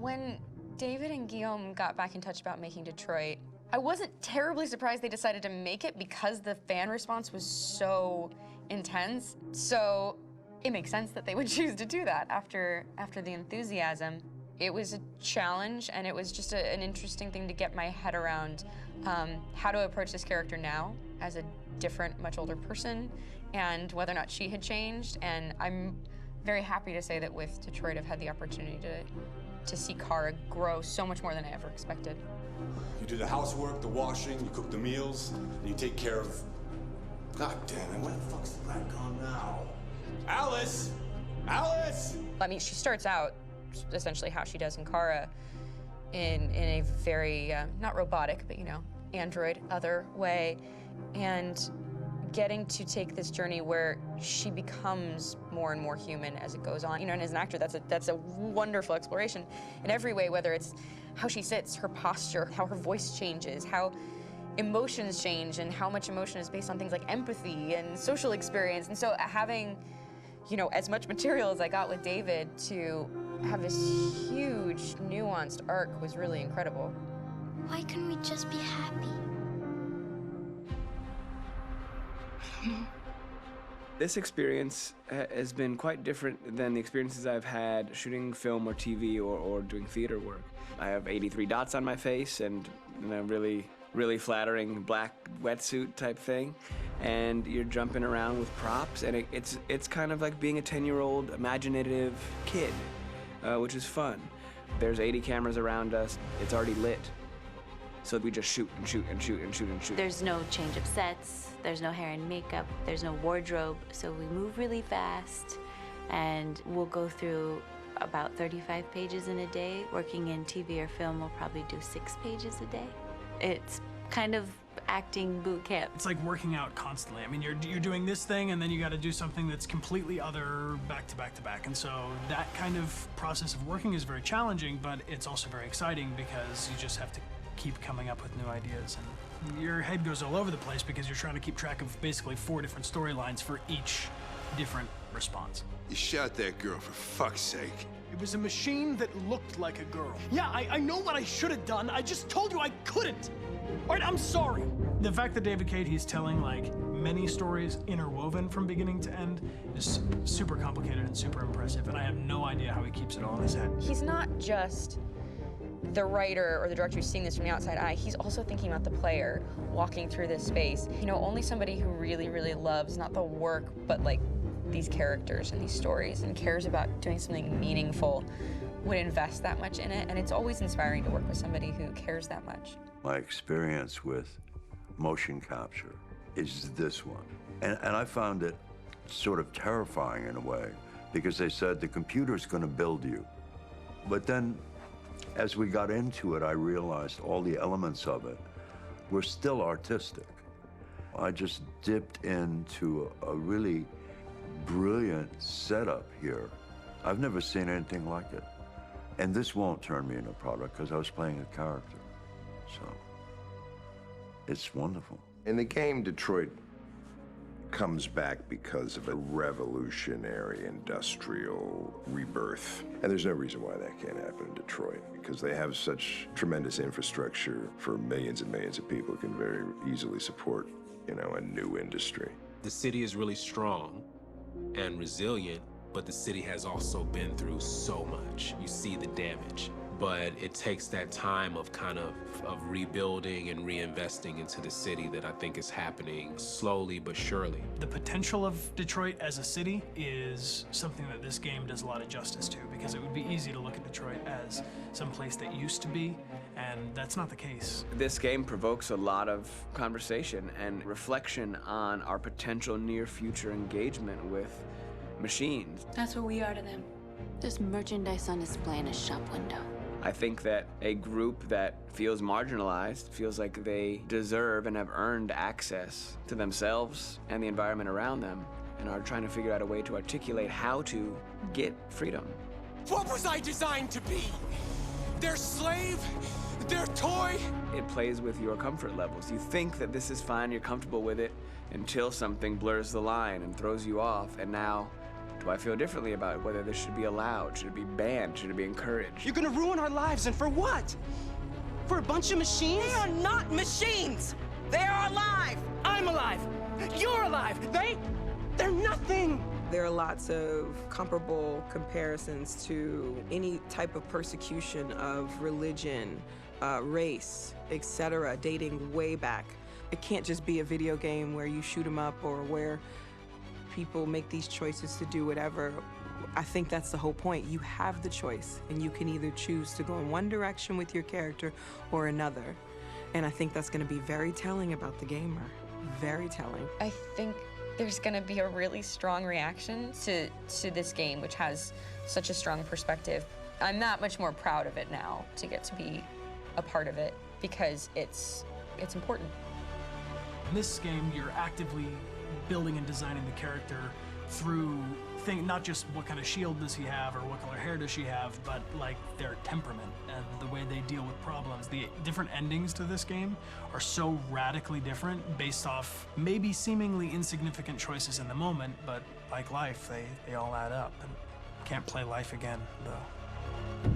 When David and Guillaume got back in touch about making Detroit, I wasn't terribly surprised they decided to make it because the fan response was so intense. So it makes sense that they would choose to do that after the enthusiasm. It was a challenge, and it was just an interesting thing to get my head around how to approach this character now as a different, much older person, and whether or not she had changed. And I'm very happy to say that with Detroit, I've had the opportunity to see Kara grow so much more than I ever expected. You do the housework, the washing, you cook the meals, and you take care of... God damn it, where the fuck's the rat gone now? Alice! Alice! I mean, she starts out essentially how she does in Kara in a very, not robotic, but, you know, android other way. And getting to take this journey where she becomes more and more human as it goes on. You know, and as an actor, that's a wonderful exploration in every way, whether it's how she sits, her posture, how her voice changes, how emotions change, and how much emotion is based on things like empathy and social experience. And so having, you know, as much material as I got with David to have this huge, nuanced arc was really incredible. Why couldn't we just be happy? This experience has been quite different than the experiences I've had shooting film or TV or doing theater work. I have 83 dots on my face and a really flattering black wetsuit type thing, and you're jumping around with props, and it's kind of like being a 10-year-old imaginative kid, which is fun. There's 80 cameras around us. It's already lit. So we just shoot and shoot and shoot and shoot and shoot. There's no change of sets, there's no hair and makeup, there's no wardrobe, so we move really fast, and we'll go through about 35 pages in a day. Working in TV or film, we'll probably do 6 pages a day. It's kind of acting boot camp. It's like working out constantly. I mean, you're doing this thing, and then you got to do something that's completely other back to back to back. And so that kind of process of working is very challenging, but it's also very exciting because you just have to keep coming up with new ideas, and your head goes all over the place because you're trying to keep track of basically 4 different storylines for each different response. You shot that girl, for fuck's sake. It was a machine that looked like a girl. Yeah, I know what I should have done. I just told you I couldn't. All right, I'm sorry. The fact that David Cade, he's telling like many stories interwoven from beginning to end is super complicated and super impressive, and I have no idea how he keeps it all in his head. He's not just the writer or the director who's seeing this from the outside eye, he's also thinking about the player walking through this space. You know, only somebody who really, really loves not the work, but like these characters and these stories and cares about doing something meaningful would invest that much in it. And it's always inspiring to work with somebody who cares that much. My experience with motion capture is this one. And I found it sort of terrifying in a way, because they said the computer's going to build you. But then, as we got into it, I realized all the elements of it were still artistic. I just dipped into a really brilliant setup here. I've never seen anything like it. And this won't turn me into a product because I was playing a character. So it's wonderful. In the game, Detroit comes back because of a revolutionary industrial rebirth. And there's no reason why that can't happen in Detroit, because they have such tremendous infrastructure for millions and millions of people who can very easily support, you know, a new industry. The city is really strong and resilient, but the city has also been through so much. You see the damage. But it takes that time of kind of rebuilding and reinvesting into the city that I think is happening slowly but surely. The potential of Detroit as a city is something that this game does a lot of justice to, because it would be easy to look at Detroit as some place that used to be, and that's not the case. This game provokes a lot of conversation and reflection on our potential near-future engagement with machines. That's what we are to them. There's merchandise on display in a shop window. I think that a group that feels marginalized, feels like they deserve and have earned access to themselves and the environment around them, and are trying to figure out a way to articulate how to get freedom. What was I designed to be? Their slave? Their toy? It plays with your comfort levels. You think that this is fine, you're comfortable with it, until something blurs the line and throws you off, and now Do I feel differently about whether this should be allowed? Should it be banned? Should it be encouraged? You're gonna ruin our lives, and for what? For a bunch of machines? They are not machines! They are alive! I'm alive! You're alive! They're nothing! There are lots of comparable comparisons to any type of persecution of religion, race, etc., dating way back. It can't just be a video game where you shoot 'em up or where people make these choices to do whatever. I think that's the whole point. You have the choice, and you can either choose to go in one direction with your character or another. And I think that's going to be very telling about the gamer. Very telling. I think there's going to be a really strong reaction to this game, which has such a strong perspective. I'm that much more proud of it now to get to be a part of it because it's important. In this game, you're actively building and designing the character through not just what kind of shield does he have or what color hair does she have, but like their temperament and the way they deal with problems. The different endings to this game are so radically different based off maybe seemingly insignificant choices in the moment, but like life, they all add up. And can't play life again, though.